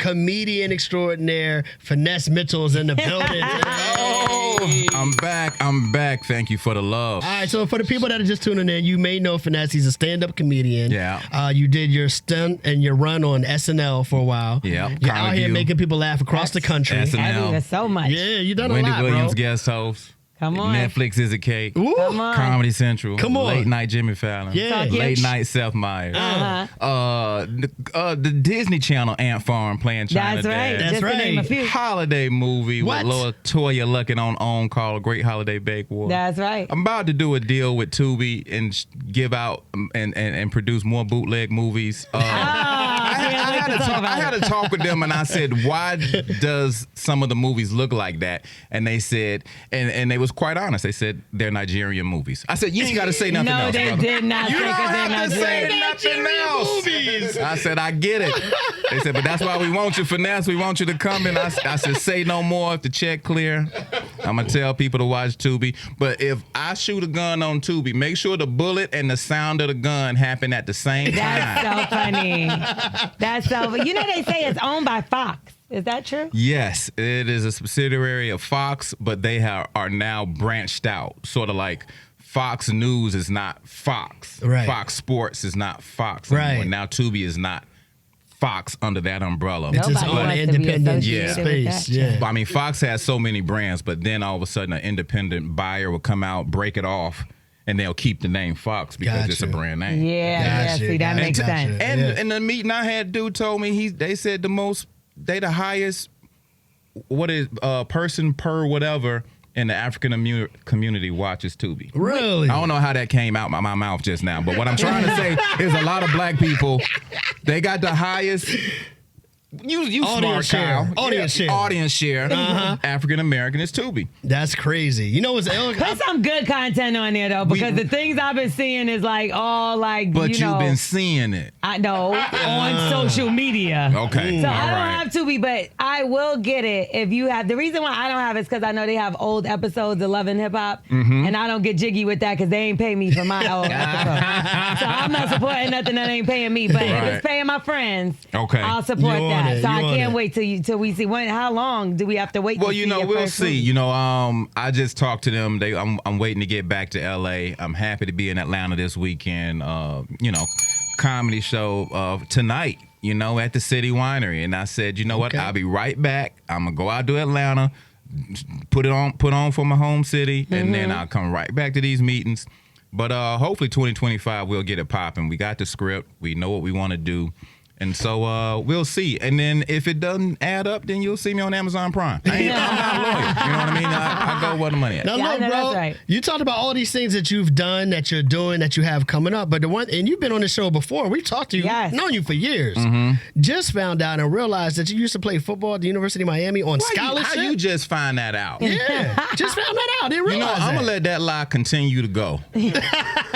comedian extraordinaire, Finesse Mitchell's in the building. Oh, I'm back. Thank you for the love. All right, so for the people that are just tuning in, you may know Finesse. He's a stand-up comedian. Yeah. You did your stunt and your run on SNL for a while. Yeah. You're out here making people laugh across the country. SNL. So much. Yeah, you done Wendy a lot, Williams bro. guest host. Come on. Netflix is a cake. Ooh. Come on. Comedy Central. Come on. Late night Jimmy Fallon. Yeah. Late night Seth Meyers. The Disney Channel Ant Farm playing China That's right. Dad. That's Just to name a right. few. Holiday movie What? with Laura Toya Luckett on called A Great Holiday Bake War. That's right. I'm about to do a deal with Tubi and give out and produce more bootleg movies. I had a talk with them and I said, why does some of the movies look like that? And they said, and they was quite honest. They said they're Nigerian movies. I said, you ain't got to say nothing else, they brother. did not You say don't 'cause they're have to say Nigerian. nothing else. Movies. I said, I get it. They said, but that's why we want you, Finesse. We want you to come in. I said, say no more. If the check clear, I'm going to tell people to watch Tubi. But if I shoot a gun on Tubi, make sure the bullet and the sound of the gun happen at the same time. That's so funny. That's so. You know they say it's owned by Fox. Is that true? Yes, it is a subsidiary of Fox, but they are now branched out, sort of like Fox News is not Fox. Right. Fox Sports is not Fox anymore. Right. Now Tubi is not Fox under that umbrella. It's its Nobody own wants to be independent associated with space. that. Yeah. I mean, Fox has so many brands, but then all of a sudden an independent buyer will come out, break it off, and they'll keep the name Fox because it's a Gotcha. brand name. Yeah, Gotcha, see, that gotcha. makes sense. And Yeah. in the meeting I had, dude told me they said they the highest person per whatever in the African community watches Tubi. Really? I don't know how that came out my mouth just now, but what I'm trying to say is a lot of black people, they got the highest. You Audience smart, share. Kyle. Audience share. Audience share. African American is Tubi. That's crazy. You know what's Put some good content on there though, because the things I've been seeing is like all like But you know. you've been seeing it. I know on social media. Okay. So all I don't right. have Tubi, but I will get it if you have. The reason why I don't have it is because I know they have old episodes of Love and Hip Hop, and I don't get jiggy with that because they ain't pay me for my old episode. So I'm not supporting nothing that ain't paying me. But if Right. it's paying my friends, Okay. I'll support You on that. it, So you I on can't it. wait till we see how long do we have to wait? Well, to you see know, your we'll first see. movie? You know, I just talked to them. I'm waiting to get back to LA. I'm happy to be in Atlanta this weekend. You know, comedy show tonight. You know, at the City Winery, and I said, you know what? I'll be right back. I'm gonna go out to Atlanta, put on for my home city, and then I'll come right back to these meetings. But hopefully 2025 we'll get it popping. We got the script. We know what we want to do. And so we'll see. And then if it doesn't add up, then you'll see me on Amazon Prime. I'm not a lawyer. You know what I mean? I go where the money at. Now, Yeah, I look, know bro, that's right. you talked about all these things that you've done, that you're doing, that you have coming up. But and you've been on the show before. We've talked to you, Yes. known you for years. Just found out and realized that you used to play football at the University of Miami on scholarship. How you just find that out? Yeah, just found that out. Didn't You know, realize I'm that. gonna let that lie continue to go.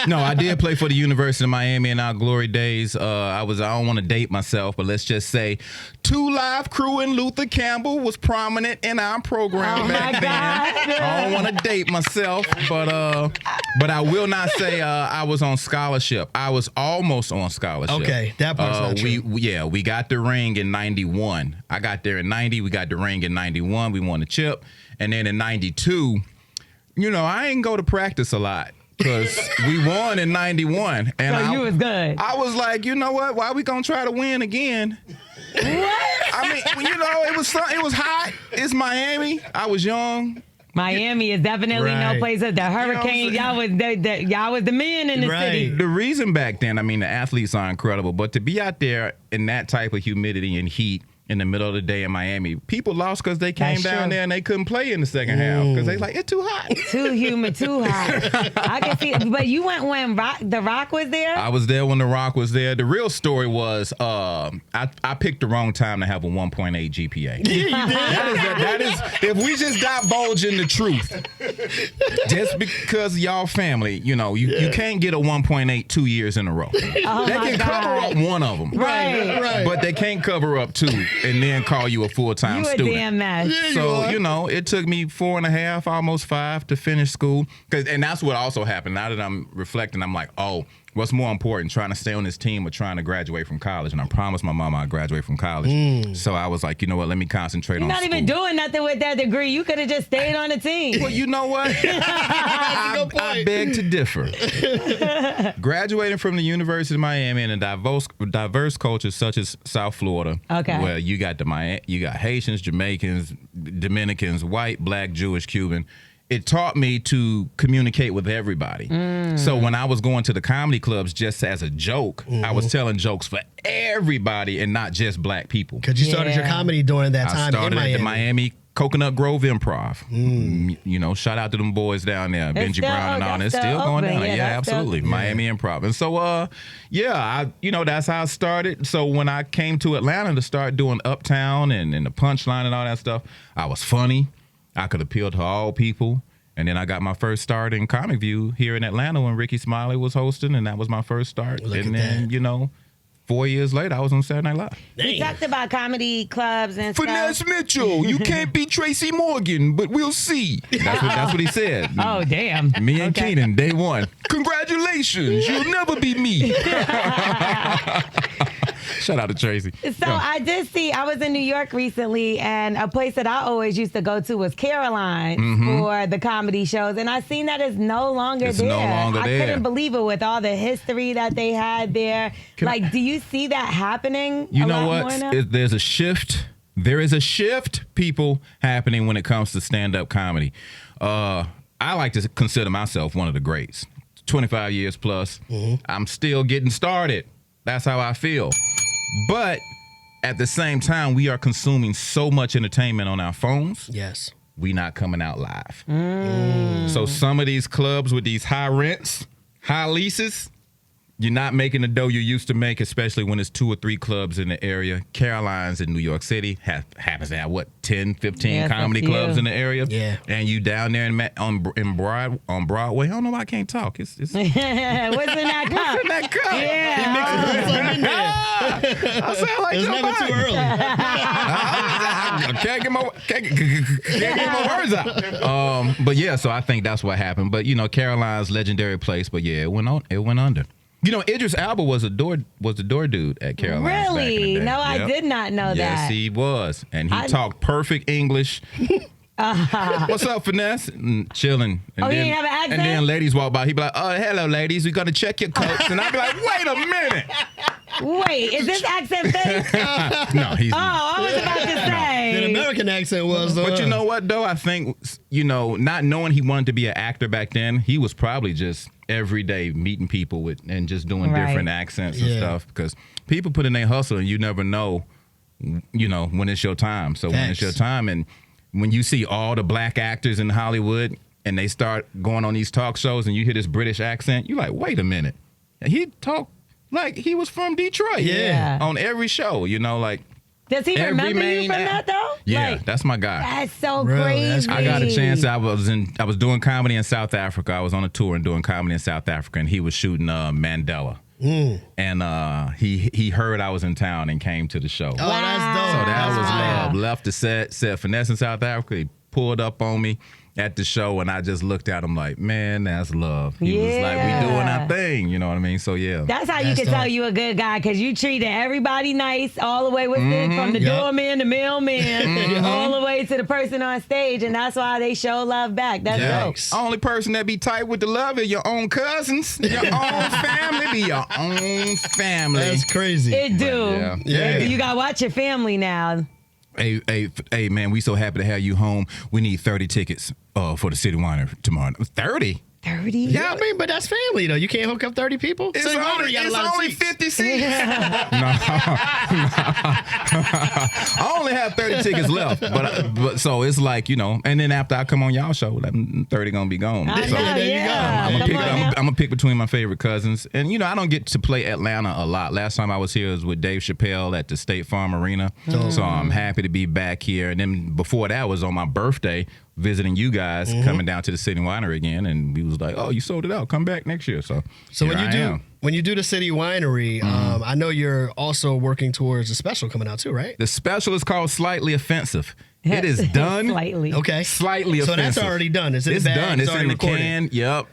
No, I did play for the University of Miami in our glory days. I don't want to date myself, but let's just say 2 Live Crew and Luther Campbell was prominent in our program back my then. God. I don't want to date myself, but I will not say I was on scholarship. I was almost on scholarship. Okay, that part's not true. We got the ring in 91. I got there in 90. We got the ring in 91. We won the chip. And then in 92, you know, I ain't go to practice a lot because we won in 91. And So you was good. I was like, you know what? Why we gonna try to win again? What? I mean, you know, it was hot. It's Miami. I was young. Miami is definitely Right. no place. The hurricane, You know what I'm y'all was the men in the Right. city. The reason back then, I mean, the athletes are incredible, but to be out there in that type of humidity and heat in the middle of the day in Miami, people lost because they came That's down true. there and they couldn't play in the second half because they like, it's too hot. Too humid, too hot. I can see it. But you went when The Rock was there? I was there when The Rock was there. The real story was I picked the wrong time to have a 1.8 GPA. That is if we just divulging the truth. Just because y'all family, you know, you can't get a 1.8 2 years in a row. They my can cover God. up one of them. Right. But they can't cover up 2 and then call you a full-time You a student. damn mess. So, you know, it took me 4.5, almost 5 to finish school. And that's what also happened. Now that I'm reflecting, I'm like, oh, what's more important, trying to stay on this team or trying to graduate from college? And I promised my mama I'd graduate from college. So I was like, you know what? Let me concentrate on You're not school. even doing nothing with that degree. You could have just stayed on the team. Well, you know what? I beg to differ. Graduating from the University of Miami in a diverse culture such as South Florida, where you got Haitians, Jamaicans, Dominicans, white, black, Jewish, Cuban. It taught me to communicate with everybody. So when I was going to the comedy clubs just as a joke, I was telling jokes for everybody and not just black people. Because you started your comedy during that time I started in Miami. at the Miami Coconut Grove Improv. You know, shout out to them boys down there, Benji Brown and all. It's still going down. Yeah, absolutely. Miami Improv. And so, that's how I started. So when I came to Atlanta to start doing Uptown and the Punchline and all that stuff, I was funny. I could appeal to all people. And then I got my first start in Comic View here in Atlanta when Ricky Smiley was hosting, and that was my first start. And then, 4 years later, I was on Saturday Night Live. We talked about comedy clubs and Finesse stuff. Mitchell, you can't be Tracy Morgan, but we'll see. That's what he said. Oh, damn. Me and Keenan, day one. Congratulations, you'll never be me. Shout out to Tracy. So I did see, I was in New York recently, and a place that I always used to go to was Caroline's for the comedy shows, and I seen that it's no longer there. No longer there. I couldn't believe it with all the history that they had there. Do you see that happening? You know what? There's a shift. There is a shift, people, happening when it comes to stand-up comedy. I like to consider myself one of the greats. 25 years plus. I'm still getting started. That's how I feel. But at the same time, we are consuming so much entertainment on our phones. Yes. We not coming out live. So some of these clubs with these high rents, high leases, you're not making the dough you used to make, especially when it's 2 or 3 clubs in the area. Caroline's in New York City happens to have, 10, 15 comedy clubs in the area? Yeah. And you down there on Broadway. I don't know why I can't talk. It's What's in that cup? What's in that cup? Yeah. I sound like It's Joe never Biden. too early. I can't get my words out. But yeah, so I think that's what happened. But Caroline's legendary place. But yeah, it went under. Idris Elba was the door dude at Caroline's. Really? Back in the day. No, I did not know that. Yes, he was, and he talked perfect English. What's up, Finesse? Chilling. And he didn't have an accent? And then ladies walk by. He'd be like, "Oh, hello, ladies. We're gonna check your coats." And I'd be like, "Wait a minute." Wait, is this accent fake? No, he's. Oh, I was about to say. The American accent was. But you know what, though? I think, not knowing he wanted to be an actor back then, he was probably just every day meeting people and just doing different accents and stuff. Because people put in their hustle, and you never know, when it's your time. So when it's your time, and when you see all the black actors in Hollywood, and they start going on these talk shows, and you hear this British accent, you're like, wait a minute. He talked like he was from Detroit. Yeah. On every show, Does he remember you from that though? Yeah, that's my guy. That's so Really? crazy. That's I got a chance. I was doing comedy in South Africa. I was on a tour and doing comedy in South Africa, and he was shooting Mandela. And he heard I was in town and came to the show. Oh, that's dope. So that was fire. love. Left the set, said Finesse in South Africa. He pulled up on me at the show, and I just looked at him like, man, that's love. He was like, we doing our thing. You know what I mean? So yeah. That's how you can tell you a good guy, because you treated everybody nice all the way with it, from the doorman, the mailman, all the way to the person on stage, and that's why they show love back. That's dope. Only person that be tight with the love is your own cousins. Your own family be your own family. That's crazy. It do. Yeah. You gotta watch your family now. Hey, man, we so happy to have you home. We need 30 tickets for the City Winery tomorrow. 30? 30? Yeah, I mean, but that's family, though. You can't hook up 30 people. It's City Winery got a lot of only seats. 50 seats. No. I only have 30 tickets left. But so it's like, and then after I come on y'all show, that 30 gonna be gone. I So know, there you go. yeah. I'm gonna pick between my favorite cousins. And I don't get to play Atlanta a lot. Last time I was here was with Dave Chappelle at the State Farm Arena. So I'm happy to be back here. And then before that was on my birthday, visiting you guys, coming down to the City Winery again, and we was like, "Oh, you sold it out. Come back next year." So when you do the City Winery, I know you're also working towards a special coming out too, right? The special is called Slightly Offensive. It is done. Slightly. Okay. Slightly So offensive. that's already done. It's in It's the bag. done. It's in already the recorded. can. Yep.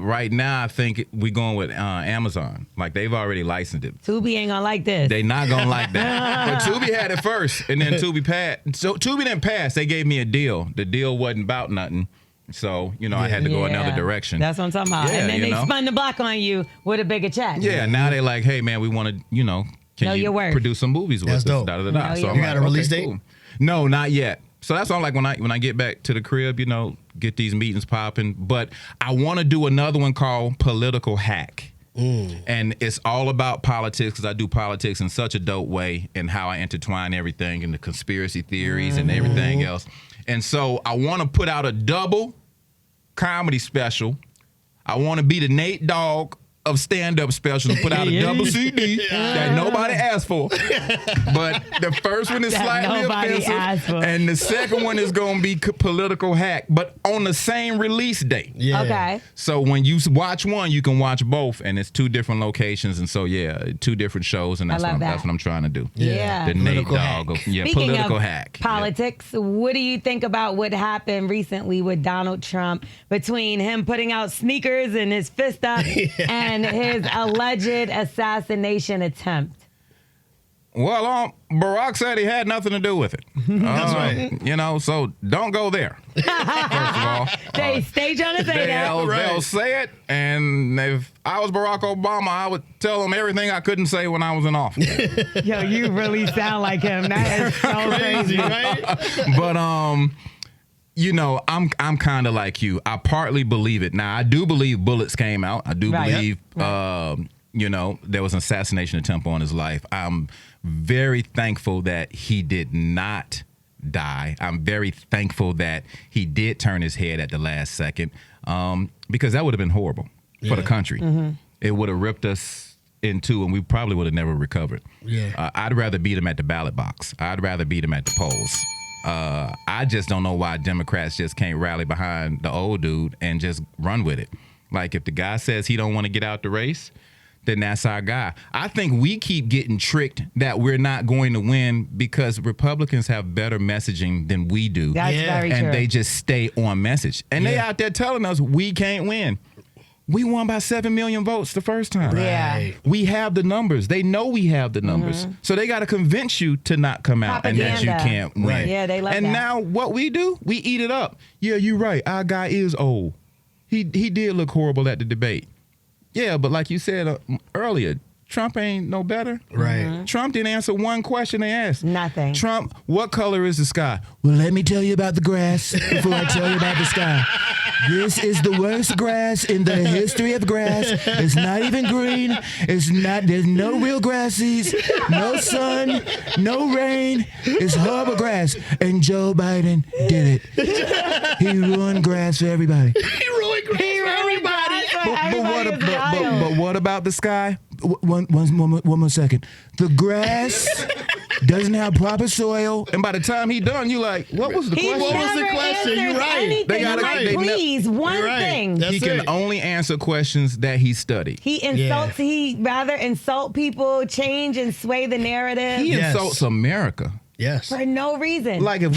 Right now, I think we're going with Amazon. Like, they've already licensed it. Tubi ain't gonna like this. They not gonna like that. But Tubi had it first, and then Tubi passed. So Tubi didn't pass. They gave me a deal. The deal wasn't about nothing. So, I had to go another direction. That's what I'm talking about. Yeah, and then they you know. spun the block on you with a bigger check. Yeah, now they're like, hey, man, we want to, can Know you your worth. produce some movies with That's us? dope. Da, da, da, Know da. your So I'm worth. You like, got a release okay, date? cool. No, not yet. So that's why, like, when I get back to the crib, get these meetings popping. But I want to do another one called Political Hack. And it's all about politics, because I do politics in such a dope way, and how I intertwine everything and the conspiracy theories and everything else. And so I want to put out a double comedy special. I want to be the Nate Dogg of stand-up special and put out a double CD that nobody asked for. But the first one is That slightly nobody asked for. offensive, and the second one is going to be Political Hack, but on the same release date. Yeah. Okay. So when you watch one, you can watch both, and it's 2 different locations, and so 2 different shows, and that's love that's that. what I'm trying to do. Yeah. The Nate Political Dogg, hack. of, Speaking Political of Hack. politics, what do you think about what happened recently with Donald Trump, between him putting out sneakers and his fist up and his alleged assassination attempt? Well, Barack said he had nothing to do with it. That's right. So don't go there. First of all, They stay trying to say that. they'll say it, and if I was Barack Obama, I would tell them everything I couldn't say when I was in office. Yo, you really sound like him. That is so crazy. Right? But I'm kind of like you. I partly believe it. Now, I do believe bullets came out. I do Right. believe, there was an assassination attempt on his life. I'm very thankful that he did not die. I'm very thankful that he did turn his head at the last second, because that would have been horrible for the country. It would have ripped us in two, and we probably would have never recovered. Yeah. I'd rather beat him at the ballot box. I'd rather beat him at the polls. I just don't know why Democrats just can't rally behind the old dude and just run with it. Like, if the guy says he don't want to get out the race, then that's our guy. I think we keep getting tricked that we're not going to win because Republicans have better messaging than we do. That's Yeah. very And true. they just stay on message. And they Yeah. out there telling us we can't win. We won by 7 million votes the first time. Yeah. Right. We have the numbers. They know we have the numbers. So they got to convince you to not come out and that you Propaganda. can't win. Right. Yeah, they love And that. now what we do, we eat it up. Yeah, you're right. Our guy is old. He did look horrible at the debate. Yeah, but like you said earlier, Trump ain't no better. Right. Trump didn't answer one question they asked. Nothing. Trump, what color is the sky? Well, let me tell you about the grass before I tell you about the sky. This is the worst grass in the history of grass. It's not even green. There's no real grass seeds, no sun, no rain. It's horrible grass. And Joe Biden did it. He ruined grass for everybody. He ruined grass for everybody. But what about the sky? One more second. The grass doesn't have proper soil, and by the time he done, you like, what was the question? What was the never question? answers You're right. anything. They gotta- I'm they like, ne- please, one You're right. thing. That's He can it. only answer questions that he studied. He insults. He rather insult people, change and sway the narrative He Yes. insults America. Yes. for no reason. Like, if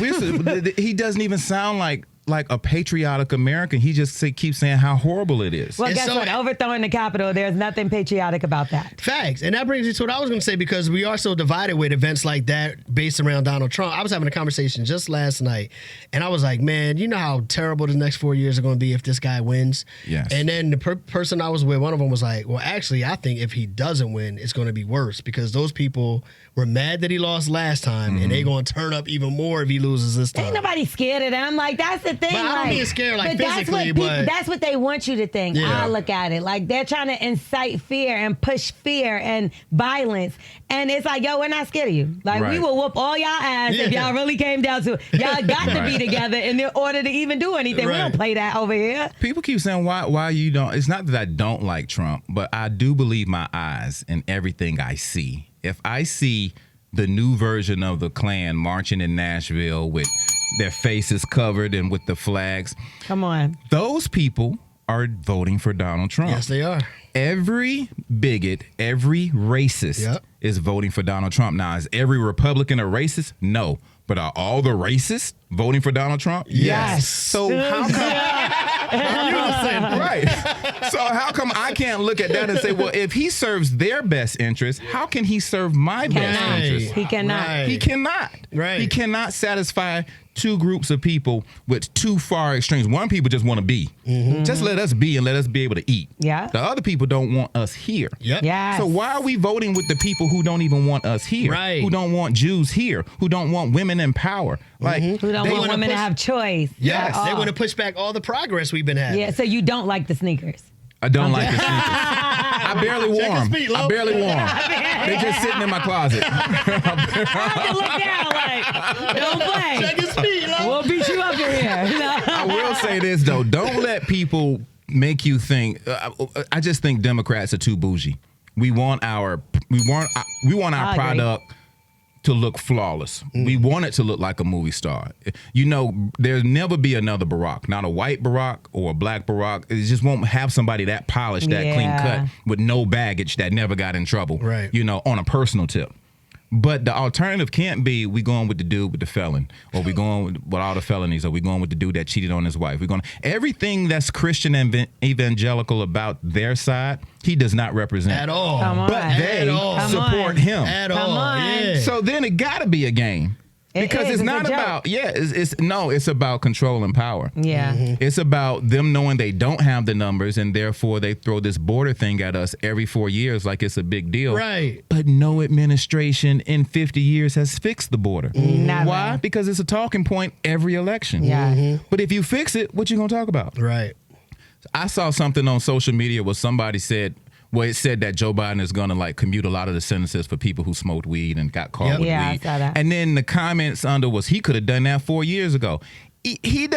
he doesn't even sound like a patriotic American. He just keeps saying how horrible it is. well, And guess so- what? Overthrowing the Capitol, there's nothing patriotic about that. Facts. And that brings me to what I was going to say, because we are so divided with events like that based around Donald Trump. I was having a conversation just last night, and I was like, man, you know how terrible the next 4 years are going to be if this guy wins? Yes. And then the person I was with, one of them was like, well, actually, I think if he doesn't win, it's going to be worse, because those people were mad that he lost last time, and they're going to turn up even more if he loses this time. Ain't nobody scared of them. Like, that's the thing. But I don't mean scared, like, but physically, but- that's what they want you to think. Yeah. I look at it like they're trying to incite fear and push fear and violence. And it's like, yo, we're not scared of you. Like, we Right. will whoop all y'all ass if Yeah. y'all really came down to it. Y'all got to be Right. together in order to even do anything. We Right. don't play that over here. People keep saying why you don't. It's not that I don't like Trump, but I do believe my eyes in everything I see. If I see the new version of the Klan marching in Nashville with their faces covered and with the flags, Come on. those people are voting for Donald Trump. Yes, they are. Every bigot, every racist Yep. is voting for Donald Trump. Now, is every Republican a racist? No. But are all the racists voting for Donald Trump? Yes. So how come? Right. So how come I can't look at that and say, well, if he serves their best interest, how can he serve my best interest? He cannot. Right. He cannot. Right. He cannot satisfy two groups of people with too far extremes. One people just want to be. Just let us be and let us be able to eat. Yeah. The other people don't want us here. Yep. Yes. So why are we voting with the people who don't even want us here? Right. Who don't want Jews here? Who don't want women in power? Like Who don't They want wanna women to push- have choice. Yes, at they all. want to push back all the progress we've been having. Yeah, so you don't like the sneakers. I don't like the sneakers. I barely wore Check his them. feet, I Lo. barely wore them. They're just sitting in my closet. I have to look down like, don't play. Check his feet, Lo. We'll beat you up in here. I will say this though: don't let people make you think. I just think Democrats are too bougie. We want our I agree. product to look flawless. We want it to look like a movie star. You know, there'll never be another Barack, not a white Barack or a black Barack. It just won't have somebody that polished, that clean Yeah. cut, with no baggage, that never got in trouble. Right. You know, on a personal tip. But the alternative can't be we going with the dude with the felon, or we going with all the felonies, or we going with the dude that cheated on his wife. We're going everything that's Christian and evangelical about their side. He does not represent At all. Come on. but they At all. support him. At Come all. on. Yeah. So then it got to be a game. Because is. it's It's not a joke. about it's about control and power. Yeah. It's about them knowing they don't have the numbers, and therefore they throw this border thing at us every 4 years like it's a big deal. Right. But no administration in 50 years has fixed the border. Never. Why? Because it's a talking point every election. Yeah. But if you fix it, what you gonna talk about? Right. I saw something on social media where somebody said, well, it said that Joe Biden is going to like commute a lot of the sentences for people who smoked weed and got caught Yep. with Yeah, I weed. saw that. And then the comments under was he could have done that 4 years ago. He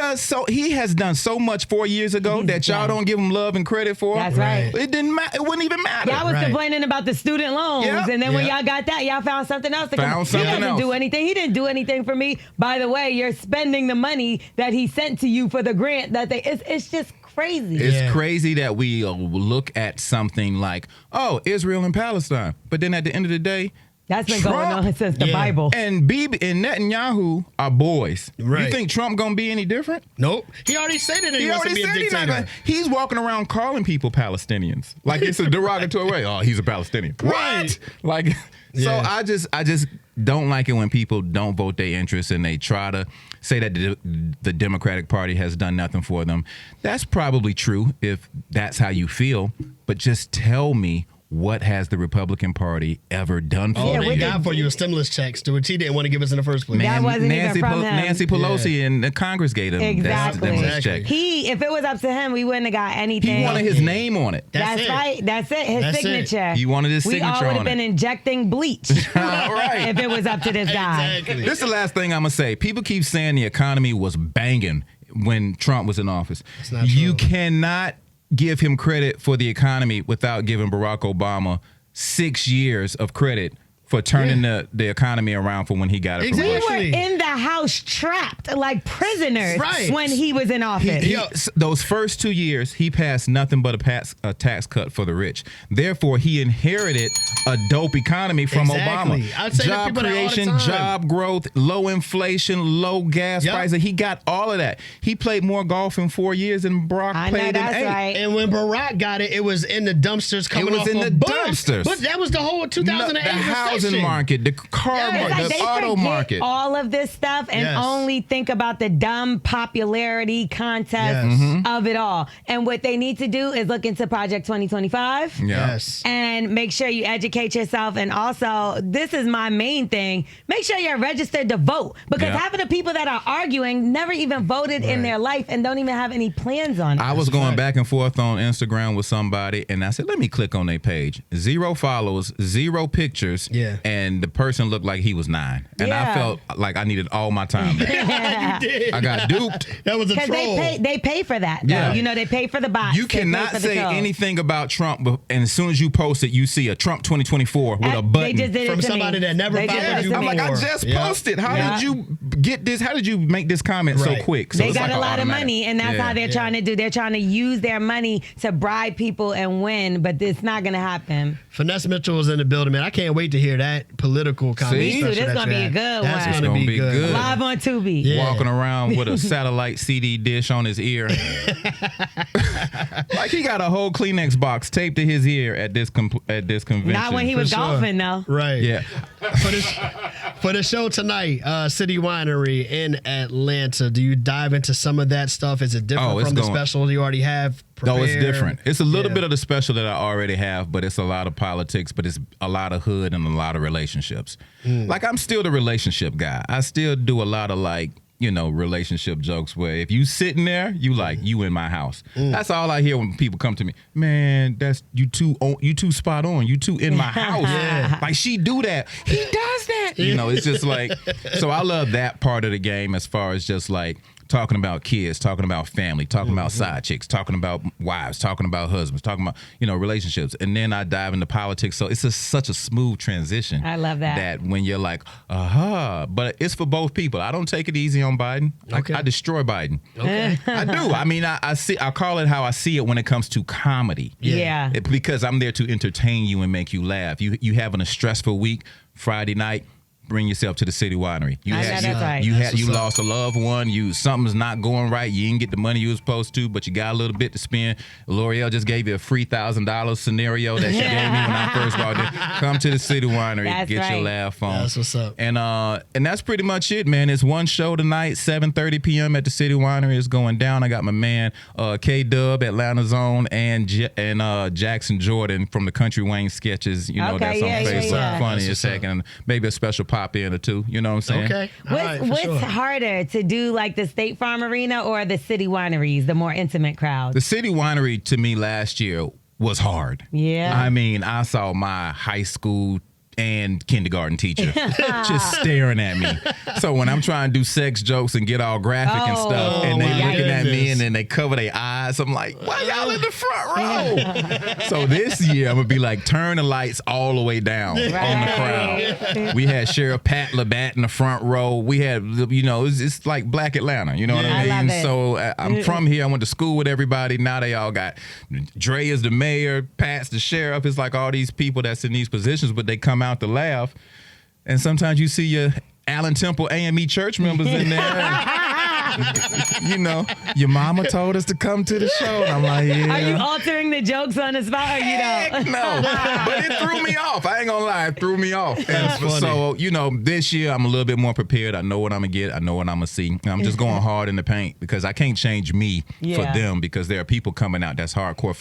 has done so much 4 years ago He's that y'all done. don't give him love and credit for. That's right. It didn't matter. It wouldn't even matter. Y'all was Right. complaining about the student loans, Yep. and then when Yep. y'all got that, y'all found something else to Found He something doesn't else. do anything. He didn't do anything for me. By the way, you're spending the money that he sent to you for the grant that it's just crazy. It's Yeah. crazy that we look at something like, oh, Israel and Palestine. But then at the end of the day, That's been Trump going on since the Yeah. Bible. and Bibi and Netanyahu are boys. Right. You think Trump gonna be any different? Nope. He already said it. That he wants to be a he's not dictator. gonna. He's walking around calling people Palestinians like it's a derogatory way. Oh, he's a Palestinian. Right. What? Like, so Yeah. I just don't like it when people don't vote their interests and they try to say that the Democratic Party has done nothing for them. That's probably true if that's how you feel. But just tell me, what has the Republican Party ever done for Oh, Yeah, they what got did- for you a stimulus checks to which he didn't want to give us in the first place. That wasn't even from him. Nancy Pelosi and the Congress gave him that Exactly. stimulus check. If it was up to him, we wouldn't have got anything. He wanted his name on it. That's it. right. That's it. His That's it. signature. He wanted his We all signature would have on been it. injecting bleach Right. if it was up to this guy. Exactly. This is the last thing I'm gonna say. People keep saying the economy was banging when Trump was in office. not You true. cannot give him credit for the economy without giving Barack Obama 6 years of credit for turning the economy around for when he got it from Exactly. Bush. We were in the house trapped like prisoners Right. when he was in office. Those first 2 years, he passed nothing but a tax cut for the rich. Therefore, he inherited a dope economy from Exactly. Obama. I'd say to Job people that all the creation, time. job growth, low inflation, low gas Yep. prices. He got all of that. He played more golf in 4 years than Barack I know played in that's 8. right. And when Barack got it, it was in the dumpsters coming was off in of the Bush. dumpsters. But that was the whole 2008 The housing recession. market, the car Yeah, It's market, like the they auto forget market. all of this stuff and Yes. only think about the dumb popularity contest Yes. Mm-hmm. of it all. And what they need to do is look into Project 2025. Yeah. Yes. And make sure you educate yourself. And also, this is my main thing. Make sure you're registered to vote. Because Yeah. half of the people that are arguing never even voted in Right. their life and don't even have any plans on it. I was going right. back and forth on Instagram with somebody, and I said, let me click on their page. 0 followers, 0 pictures, Yeah. and the person looked like he was 9. And I Yeah. felt like I needed all my time back. You did. I got duped. That was a Because troll. they pay for that. Though. Yeah. You know, they pay for the bots. You They pay cannot for the say code. anything about Trump, and as soon as you post it, you see a Trump 2024 with a They button. just did it From to somebody me. that never They followed did it you to I'm me. like, I before. just Yeah. posted. How Yeah. did you get this? How did you make this comment so Right. quick? So They it's got like a lot of automatic. money, and that's Yeah. how they're Yeah. trying to do. They're trying to use their money to bribe people and win, but it's not going to happen. Finesse Mitchell was in the building, man. I can't wait to hear hear that political comedy See? special. This that gonna you be a had. good That's one. gonna It's be gonna be good. good. Live on Tubi. Yeah. Walking around with a satellite CD dish on his ear. Like he got a whole Kleenex box taped to his ear at this convention. Not when he was sure. golfing, though. Right. Yeah. For the show tonight, City Winery in Atlanta, do you dive into some of that stuff? Is it different it's from the going- special you already have prepared? No, it's different. It's a little Yeah. bit of the special that I already have, but it's a lot of politics, but it's a lot of hood and a lot of relationships. Like I'm still the relationship guy. I still do a lot of relationship jokes where if you sitting there, you like you in my house. That's all I hear when people come to me. Man, that's you too spot on. You too in my house. Yeah. Like she do that. He does that. It's just like so I love that part of the game as far as just like talking about kids, talking about family, talking about side chicks, talking about wives, talking about husbands, talking about, relationships. And then I dive into politics. So it's such a smooth transition. I love that. That when you're like, but it's for both people. I don't take it easy on Biden. Okay. I destroy Biden. Okay. I do. I mean, I call it how I see it when it comes to comedy. Yeah. Because I'm there to entertain you and make you laugh. You having a stressful week, Friday night, bring yourself to the City Winery. I know that's right. You lost a loved one. Something's not going right. You didn't get the money you were supposed to, but you got a little bit to spend. L'Oreal just gave you a free $1,000 scenario that she gave me when I first walked in. Come to the City Winery, That's get your right. laugh on. That's what's up. And that's pretty much it, man. It's one show tonight, 7:30 p.m. at the City Winery. It's going down. I got my man K-Dub, Atlanta Zone, and Jackson Jordan from the Country Wayne sketches. Okay, That's on yeah, Facebook. yeah. Funny That's as what's heck, and maybe a special pop in or two. You know what I'm saying? Okay. All right, for What's sure. harder to do, like the State Farm Arena or the City Wineries, the more intimate crowds? The City Winery to me last year was hard. Yeah. I mean, I saw my high school and kindergarten teacher just staring at me. So when I'm trying to do sex jokes and get all graphic and stuff, and they my looking at me goodness. and then they cover their eyes, I'm like, why y'all in the front row? So this year I'm gonna be like, turn the lights all the way down on the crowd. We had Sheriff Pat Labatt in the front row. We had, it's like Black Atlanta. You know what I I mean? love it. So I'm from here. I went to school with everybody. Now they all got Dre is the mayor, Pat's the sheriff. It's like all these people that's in these positions, but they come out to laugh. And sometimes you see your Allen Temple AME church members in there. Your mama told us to come to the show. And I'm like, yeah. Are you altering the jokes on the spot or you Heck don't? no. But it threw me off. I ain't gonna lie, it threw me off. That's And funny. so, this year I'm a little bit more prepared. I know what I'm gonna get. I know what I'm gonna see. And I'm just going hard in the paint because I can't change me Yeah. for them because there are people coming out that's hardcore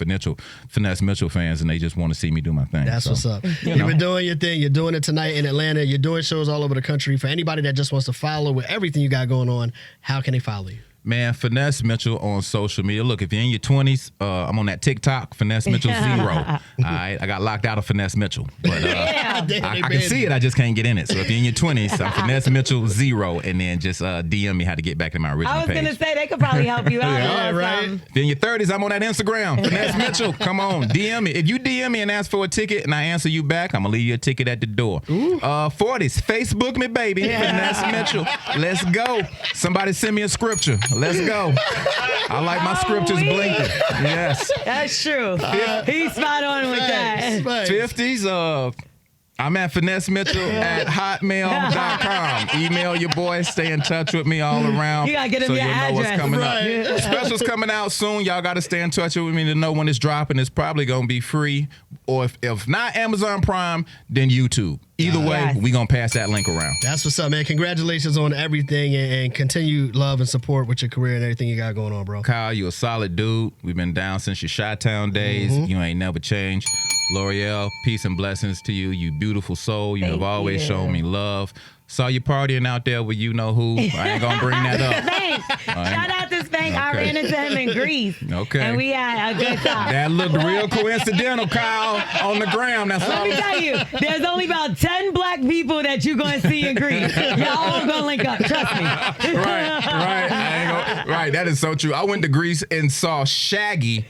Finesse Mitchell fans and they just want to see me do my thing. That's what's up. You've been doing your thing. You're doing it tonight in Atlanta. You're doing shows all over the country. For anybody that just wants to follow with everything you got going on, how can they follow you? Man, Finesse Mitchell on social media. Look, if you're in your 20s, I'm on that TikTok, Finesse Mitchell 0. All right, I got locked out of Finesse Mitchell, but Yeah. I can see it. I just can't get in it. So if you're in your 20s, I'm Finesse Mitchell 0, and then just DM me how to get back to my original I was page. going to say, they could probably help you out. Yeah, or right. something. If you're in your 30s, I'm on that Instagram, Finesse Mitchell. Come on, DM me. If you DM me and ask for a ticket and I answer you back, I'm gonna leave you a ticket at the door. 40s, Facebook me, baby, Finesse Mitchell. Let's go. Somebody send me a scripture. Let's go. I like my scriptures we- blinking. Yes. That's true. He's spot on with that. Thanks. 50s, I'm at Finesse Mitchell at hotmail.com. Email your boy. Stay in touch with me all around. You gotta get him so your you'll know what's address. coming Right. up. Special's coming out soon. Y'all got to stay in touch with me to know when it's dropping. It's probably going to be free. Or if not Amazon Prime, then YouTube. Either way, Yes. we going to pass that link around. That's what's up, man. Congratulations on everything and continued love and support with your career and everything you got going on, bro. Kyle, you a solid dude. We've been down since your Chi-Town days. You ain't never changed. L'Oreal, peace and blessings to you. You beautiful soul. You Thank have always you. shown me love. Saw you partying out there with you know who. I ain't gonna bring that up. Spank. Shout out to Spank. I Okay. ran into him in Greece. Okay. And we had a good time. That looked real coincidental, Kyle, on the gram. That's Let all. me tell you, there's only about 10 black people that you're going to see in Greece. Y'all all going to link up. Trust me. Right. That is so true. I went to Greece and saw Shaggy.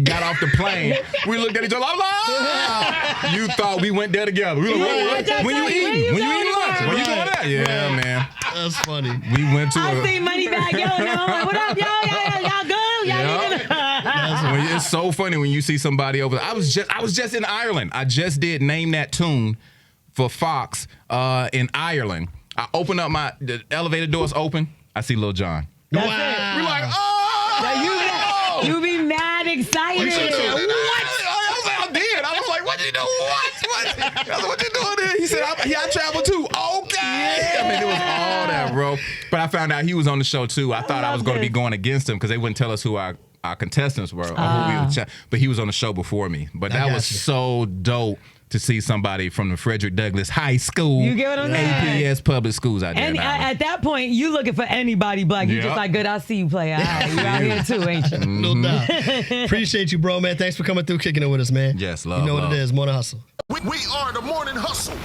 Got off the plane. We looked at each other. I'm like, "Ah!" You thought we went there together. We were like, Yeah, when you where eating? you When you going eating lunch? tomorrow? When you going there? Yeah, man. That's funny. We went to I see a. money bag. Yo, no. What up, y'all good? Y'all need to... It's so funny when you see somebody over. I was just in Ireland. I just did Name That Tune for Fox in Ireland. I open up the elevator doors open. I see Lil Jon. That's Wow. it. We're like, oh! You be mad excited. What? I did. I was like, what you doing? What? I was like, what you doing there? He said, I travel too. Okay. Yeah. I mean, it was all that, bro. But I found out he was on the show too. I thought I was going to be going against him because they wouldn't tell us who our contestants were. Or who we would but he was on the show before me. But that was so dope to see somebody from the Frederick Douglass High School. You get what I'm saying? APS public schools out there. And at that point, you looking for anybody black. You just like, good, I see you play. All right, you out here too, ain't you? No doubt. Appreciate you, bro, man. Thanks for coming through, kicking it with us, man. Yes, love. You know what it is, Morning Hustle. We are the Morning Hustle.